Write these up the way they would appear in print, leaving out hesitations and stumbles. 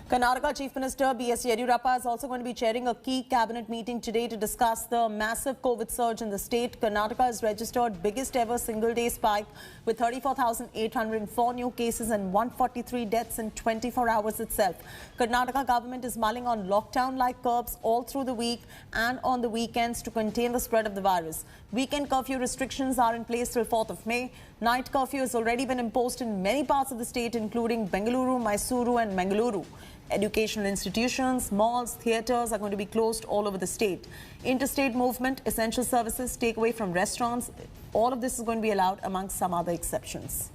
Karnataka Chief Minister B.S. Yediyurappa is also going to be chairing a key cabinet meeting today to discuss the massive COVID surge in the state. Karnataka has registered biggest ever single-day spike with 34,804 new cases and 143 deaths in 24 hours itself. Karnataka government is mulling on lockdown-like curbs all through the week and on the weekends to contain the spread of the virus. Weekend curfew restrictions are in place till 4th of May. Night curfew has already been imposed in many parts of the state, including Bengaluru, Mysuru and Mangaluru. Educational institutions, malls, theatres are going to be closed all over the state. Interstate movement, essential services, takeaway from restaurants, all of this is going to be allowed amongst some other exceptions.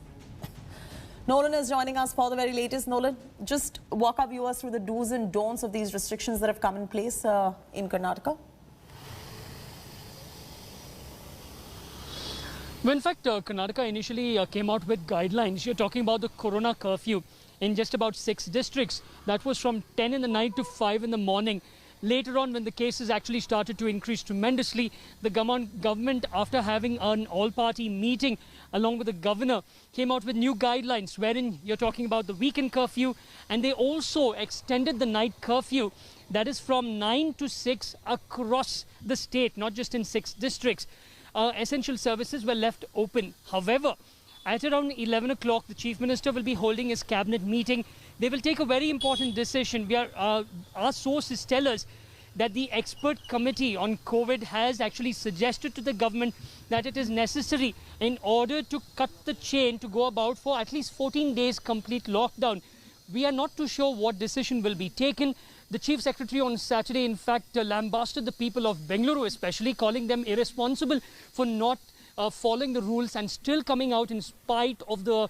Nolan is joining us for the very latest. Nolan, just walk our viewers through the do's and don'ts of these restrictions that have come in place in Karnataka. Well, in fact, Karnataka initially came out with guidelines. You're talking about the corona curfew in just about 6 districts. That was from 10 in the night to 5 in the morning. Later on, when the cases actually started to increase tremendously, the government, after having an all-party meeting along with the governor, came out with new guidelines wherein you're talking about the weekend curfew, and they also extended the night curfew, that is from 9 to 6 across the state, not just in 6 districts. Essential services were left open. However, at around 11 o'clock, the Chief Minister will be holding his cabinet meeting. They will take a very important decision. Our sources tell us that the expert committee on COVID has actually suggested to the government that it is necessary in order to cut the chain to go about for at least 14 days complete lockdown. We are not too sure what decision will be taken. The Chief Secretary on Saturday, in fact, lambasted the people of Bengaluru, especially calling them irresponsible for not following the rules and still coming out in spite of the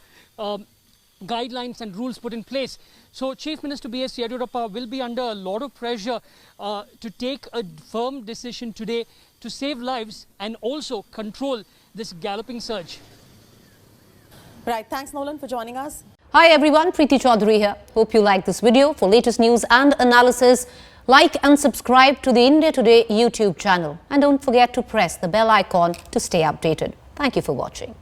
guidelines and rules put in place. So Chief Minister B.S. Yediyurappa will be under a lot of pressure to take a firm decision today to save lives and also control this galloping surge. Right. Thanks, Nolan, for joining us. Hi everyone, Preeti Chaudhary here. Hope you like this video. For latest news and analysis, like and subscribe to the India Today YouTube channel. And don't forget to press the bell icon to stay updated. Thank you for watching.